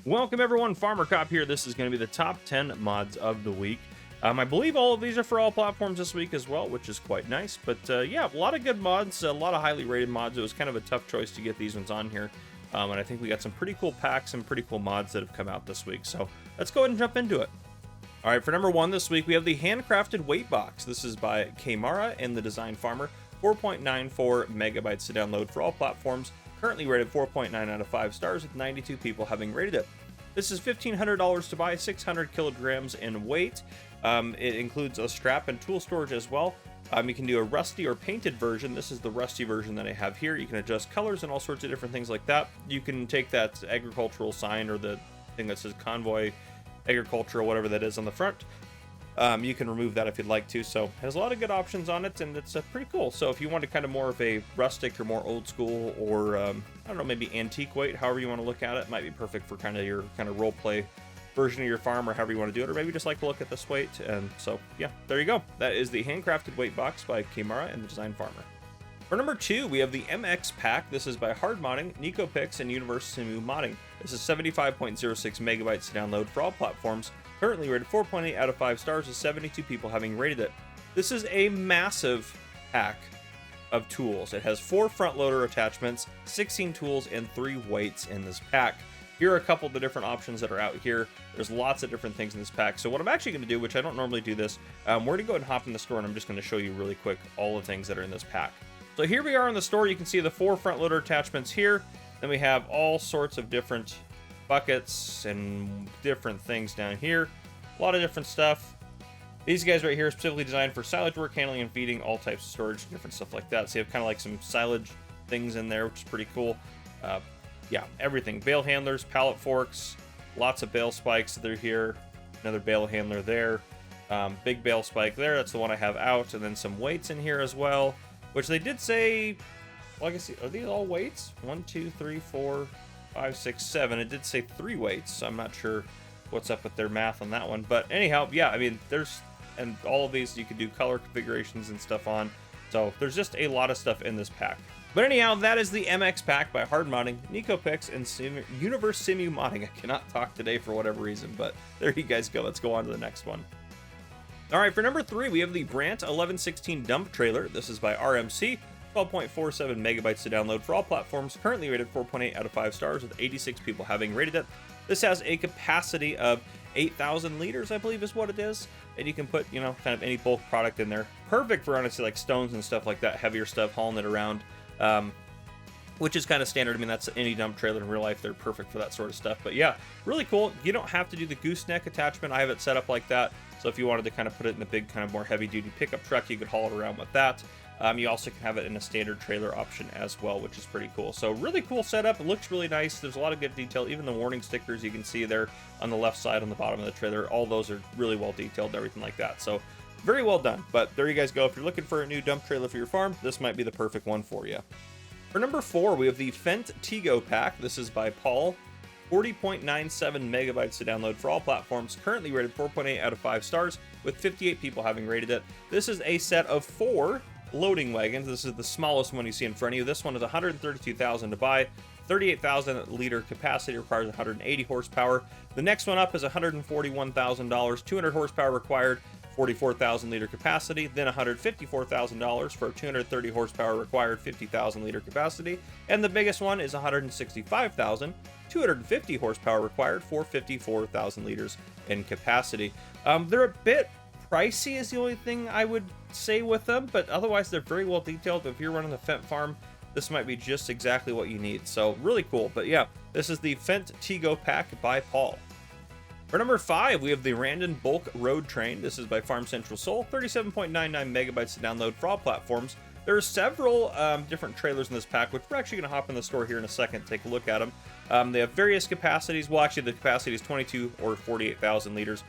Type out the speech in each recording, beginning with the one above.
Welcome everyone, Farmer Cop here. This is going to be the top 10 mods of the week. I believe all of these are for all platforms this week as well, which is quite nice. But yeah, a lot of good mods, a lot of highly rated mods. It was kind of a tough choice to get these ones on here. And I think we got some pretty cool packs and pretty cool mods that have come out this week. So let's go ahead and jump into it. All right, for number one this week, we have the Handcrafted Weight Box. This is by Kamara and the Design Farmer. 4.94 megabytes to download for all platforms. Currently rated 4.9 out of 5 stars with 92 people having rated it. This is $1,500 to buy, 600 kilograms in weight. It includes a strap and tool storage as well. You can do a rusty or painted version. This is the rusty version that I have here. You can adjust colors and all sorts of different things like that. You can take that agricultural sign or the thing that says Convoy Agriculture or whatever that is on the front. You can remove that if you'd like to. So it has a lot of good options on it, and it's pretty cool. So if you want to kind of more of a rustic or more old school or I don't know, maybe antique weight, however you want to look at it, might be perfect for kind of your kind of role play version of your farm or however you want to do it, or maybe just like to look at this weight. And so yeah, there you go. That is the Handcrafted Weight Box by Kamara and the Design Farmer. For number two, we have the MX Pack. This is by Hard Modding, NicoPix, and Universe Simu Modding. This is 75.06 megabytes to download for all platforms. Currently rated 4.8 out of 5 stars with 72 people having rated it. This is a massive pack of tools. It has 4 front loader attachments, 16 tools, and 3 weights in this pack. Here are a couple of the different options that are out here. There's lots of different things in this pack. So what I'm actually going to do, which I don't normally do this, we're going to go ahead and hop in the store, and I'm just going to show you really quick all the things that are in this pack. So here we are in the store. You can see the 4 front loader attachments here. Then we have all sorts of different buckets and different things down here. A lot of different stuff. These guys right here are specifically designed for silage work, handling, and feeding, all types of storage, different stuff like that. So you have kind of like some silage things in there, which is pretty cool. Yeah, everything. Bale handlers, pallet forks, lots of bale spikes through here. Another bale handler there. Big bale spike there. That's the one I have out. And then some weights in here as well, which they did say, well, I guess, are these all weights? 1, 2, 3, 4, 5, 6, 7. It did say 3 weights, so I'm not sure what's up with their math on that one. But anyhow, yeah, I mean, and all of these you can do color configurations and stuff on. So there's just a lot of stuff in this pack. But anyhow, that is the MX Pack by Hard Modding, NicoPix, and Universe Simu Modding. I cannot talk today for whatever reason, but there you guys go. Let's go on to the next one. All right, for number 3, we have the Brant 1116 Dump Trailer. This is by RMC. 12.47 megabytes to download for all platforms. Currently rated 4.8 out of 5 stars with 86 people having rated it. This has a capacity of 8,000 liters, I believe is what it is. And you can put, you know, kind of any bulk product in there. Perfect for, honestly, like stones and stuff like that, heavier stuff, hauling it around. Which is kind of standard. I mean, that's any dump trailer in real life. They're perfect for that sort of stuff. But yeah, really cool. You don't have to do the gooseneck attachment. I have it set up like that. So if you wanted to kind of put it in a big, kind of more heavy-duty pickup truck, you could haul it around with that. You also can have it in a standard trailer option as well, which is pretty cool. So really cool setup. It looks really nice. There's a lot of good detail. Even the warning stickers you can see there on the left side on the bottom of the trailer. All those are really well detailed and everything like that. So very well done. But there you guys go. If you're looking for a new dump trailer for your farm, this might be the perfect one for you. For number 4, we have the Fent Togo Pack. This is by Paul. 40.97 megabytes to download for all platforms. Currently rated 4.8 out of 5 stars with 58 people having rated it. This is a set of 4 loading wagons. This is the smallest one you see in front of you. This one is $132,000 to buy. 38,000 liter capacity, requires 180 horsepower. The next one up is $141,000, 200 horsepower required, 44,000 liter capacity, then $154,000 for 230 horsepower required, 50,000 liter capacity, and the biggest one is $165,000, 250 horsepower required for 54,000 liters in capacity. They're a bit pricey is the only thing I would say with them, but otherwise they're very well detailed. If you're running a Fent farm, this might be just exactly what you need. So really cool. But yeah, this is the Fent Togo Pack by Paul. For number 5, we have the Randon Bulk Road Train. This is by Farm Central Seoul. 37.99 megabytes to download for all platforms. There are several different trailers in this pack, which we're actually going to hop in the store here in a second and take a look at them. They have various capacities. Well, actually, the capacity is 22 or 48,000 liters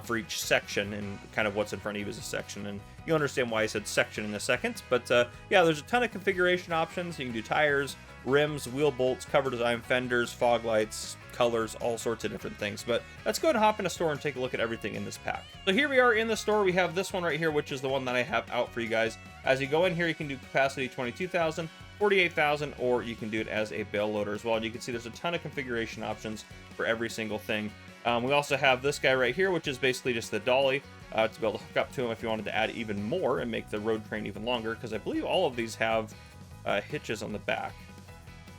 for each section, and kind of what's in front of you is a section. And you'll understand why I said section in a second. But yeah, there's a ton of configuration options. You can do tires, rims, wheel bolts, cover design, fenders, fog lights, colors, all sorts of different things. But let's go ahead and hop in a store and take a look at everything in this pack. So here we are in the store. We have this one right here, which is the one that I have out for you guys. As you go in here, you can do capacity 22,000, 48,000, or you can do it as a bale loader as well. And you can see there's a ton of configuration options for every single thing. We also have this guy right here, which is basically just the dolly to be able to hook up to him if you wanted to add even more and make the road train even longer, because I believe all of these have hitches on the back.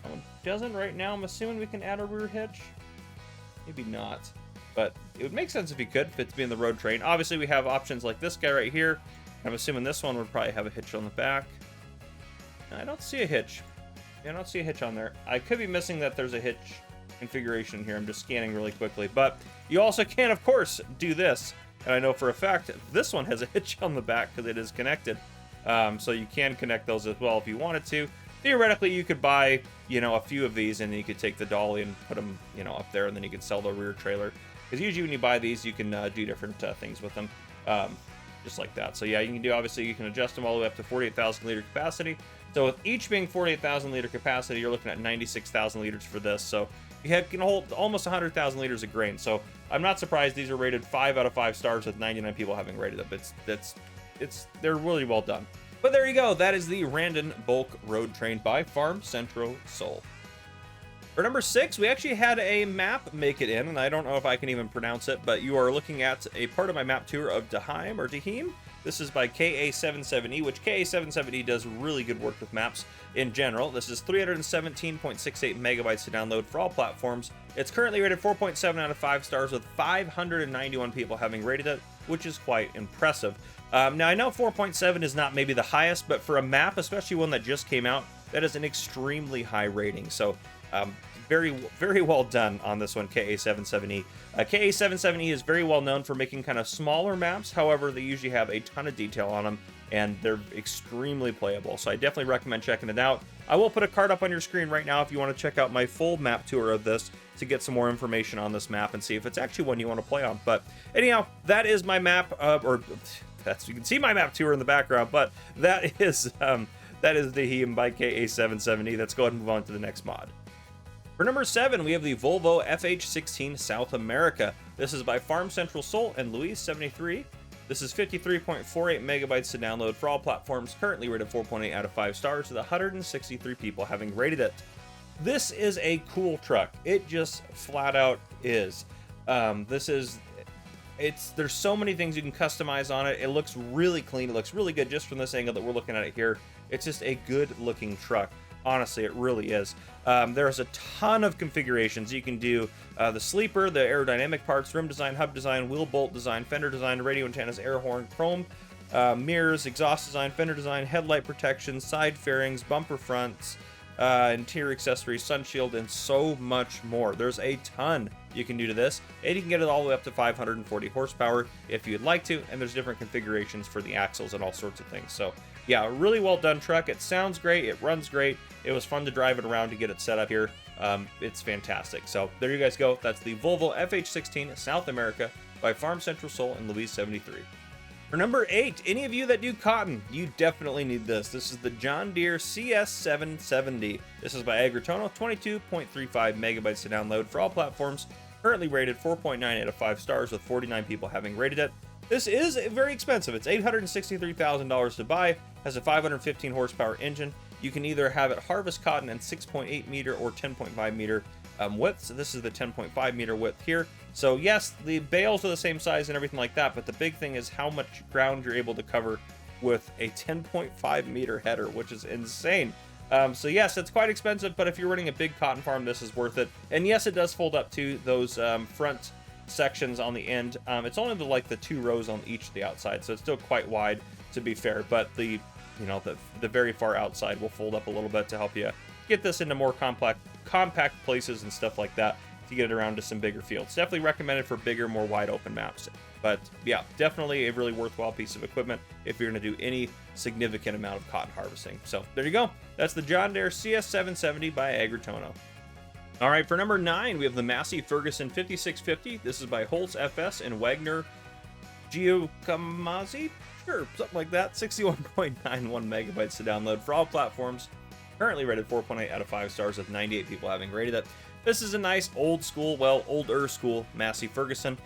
That one doesn't right now. I'm assuming we can add a rear hitch. Maybe not, but it would make sense if you could, if it's being the road train. Obviously, we have options like this guy right here. I'm assuming this one would probably have a hitch on the back. I don't see a hitch. I don't see a hitch on there. I could be missing that there's a hitch configuration here. I'm just scanning really quickly. But you also can, of course, do this. And I know for a fact this one has a hitch on the back because it is connected. So you can connect those as well if you wanted to. Theoretically, you could buy, a few of these, and then you could take the dolly and put them, up there, and then you could sell the rear trailer. Because usually when you buy these, you can do different things with them. Just like that. So yeah, you can adjust them all the way up to 48,000 liter capacity. So with each being 48,000 liter capacity, you're looking at 96,000 liters for this. So you can hold almost 100,000 liters of grain. So I'm not surprised these are rated 5 out of 5 stars with 99 people having rated them. They're really well done. But there you go. That is the Randon bulk road train by Farm Central Sol. For number 6, we actually had a map make it in, and I don't know if I can even pronounce it, but you are looking at a part of my map tour of Deheim or Deheim. This is by KA77E, which KA77E does really good work with maps in general. This is 317.68 megabytes to download for all platforms. It's currently rated 4.7 out of 5 stars with 591 people having rated it, which is quite impressive. Now, I know 4.7 is not maybe the highest, but for a map, especially one that just came out, that is an extremely high rating. So, very, very well done on this one, KA77E. KA77E is very well known for making kind of smaller maps. However, they usually have a ton of detail on them, and they're extremely playable. So I definitely recommend checking it out. I will put a card up on your screen right now if you want to check out my full map tour of this to get some more information on this map and see if it's actually one you want to play on. But anyhow, that is my map, you can see my map tour in the background, but that is Deheim by KA77E. Let's go ahead and move on to the next mod. For number 7, we have the Volvo FH16 South America. This is by Farm Central Sol and Luis73. This is 53.48 megabytes to download for all platforms, currently rated 4.8 out of 5 stars with 163 people having rated it. This is a cool truck. It just flat out is. There's so many things you can customize on it. It looks really clean. It looks really good just from this angle that we're looking at it here. It's just a good looking truck. Honestly, it really is. There's a ton of configurations. You can do the sleeper, the aerodynamic parts, rim design, hub design, wheel bolt design, fender design, radio antennas, air horn, chrome, mirrors, exhaust design, fender design, headlight protection, side fairings, bumper fronts, interior accessories, sun shield, and so much more. There's a ton you can do to this, and you can get it all the way up to 540 horsepower if you'd like to, and there's different configurations for the axles and all sorts of things. So yeah, a really well done truck. It sounds great, it runs great, it was fun to drive it around to get it set up here. It's fantastic. So there you guys go. That's the Volvo FH16 South America by Farm Central Sol and Luis73. For number 8, any of you that do cotton, you definitely need this. This is the John Deere CS770. This is by Agritono, 22.35 megabytes to download for all platforms, currently rated 4.9 out of 5 stars with 49 people having rated it. This is very expensive. It's $863,000 to buy, has a 515 horsepower engine. You can either have it harvest cotton in 6.8 meter or 10.5 meter width. So this is the 10.5 meter width here. So yes, the bales are the same size and everything like that, but the big thing is how much ground you're able to cover with a 10.5 meter header, which is insane. So yes, it's quite expensive, but if you're running a big cotton farm, this is worth it. And yes, it does fold up to those front sections on the end. It's only the 2 rows on each of the outside, so it's still quite wide to be fair, but the very far outside will fold up a little bit to help you get this into more compact places and stuff like that to get it around to some bigger fields. Definitely recommended for bigger, more wide open maps. But yeah, definitely a really worthwhile piece of equipment if you're going to do any significant amount of cotton harvesting. So there you go. That's the John Deere CS770 by Agritono. All right, for number 9, we have the Massey Ferguson 5650. This is by Holtz FS and Wagner Giacomazi. Sure, something like that. 61.91 megabytes to download for all platforms. Currently rated 4.8 out of 5 stars with 98 people having rated it. This is a nice older school Massey Ferguson.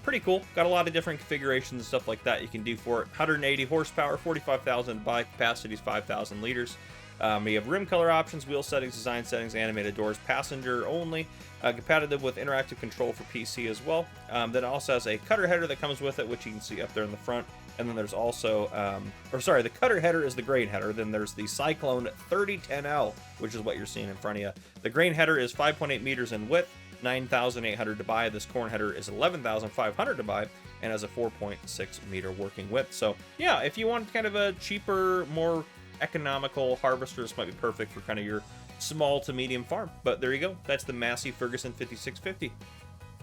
Pretty cool. Got a lot of different configurations and stuff like that you can do for it. 180 horsepower, 45,000 by capacity is 5,000 liters. You have rim color options, wheel settings, design settings, animated doors, passenger only, compatible with interactive control for PC as well. Then it also has a cutter header that comes with it, which you can see up there in the front. And then there's also, the cutter header is the grain header. Then there's the Cyclone 3010L, which is what you're seeing in front of you. The grain header is 5.8 meters in width, 9,800 to buy. This corn header is 11,500 to buy and has a 4.6 meter working width. So yeah, if you want kind of a cheaper, more economical harvester, this might be perfect for kind of your small to medium farm. But there you go. That's the Massey Ferguson 5650.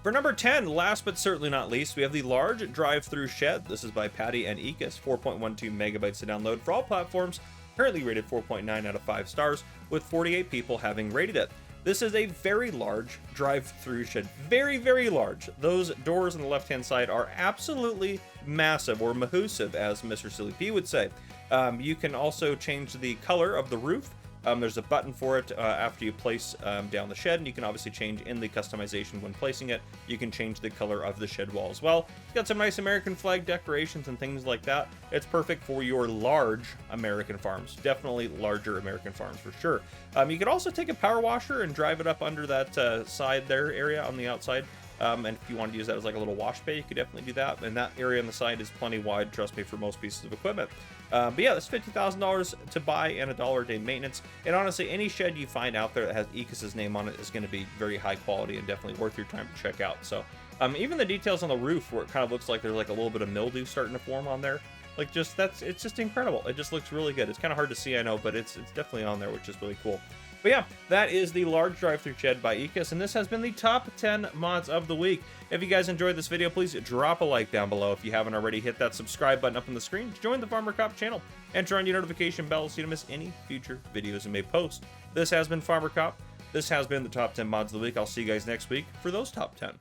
For number 10, last but certainly not least, we have the large DriveThru shed. This is by Patty and Ekus, 4.12 megabytes to download for all platforms, currently rated 4.9 out of 5 stars, with 48 people having rated it. This is a very large DriveThru shed, very, very large. Those doors on the left-hand side are absolutely massive, or mahoosive, as Mr. Silly P would say. You can also change the color of the roof. There's a button for it after you place down the shed, and you can obviously change in the customization when placing it. You can change the color of the shed wall as well. It's got some nice American flag decorations and things like that. It's perfect for your large American farms. Definitely larger American farms for sure. You could also take a power washer and drive it up under that side there area on the outside. And if you want to use that as like a little wash bay, you could definitely do that. And that area on the side is plenty wide, trust me, for most pieces of equipment. But yeah, that's $50,000 to buy and $1 a day maintenance. And honestly, any shed you find out there that has Ekus's name on it is going to be very high quality and definitely worth your time to check out. So even the details on the roof, where it kind of looks like there's like a little bit of mildew starting to form on there, like it's just incredible. It just looks really good. It's kind of hard to see, I know, but it's definitely on there, which is really cool. But yeah, that is the large DriveThru shed by Ekus, and this has been the top 10 mods of the week. If you guys enjoyed this video, please drop a like down below. If you haven't already, hit that subscribe button up on the screen to join the Farmer Cop channel, and turn on your notification bell so you don't miss any future videos we may post. This has been Farmer Cop. This has been the top 10 mods of the week. I'll see you guys next week for those top 10.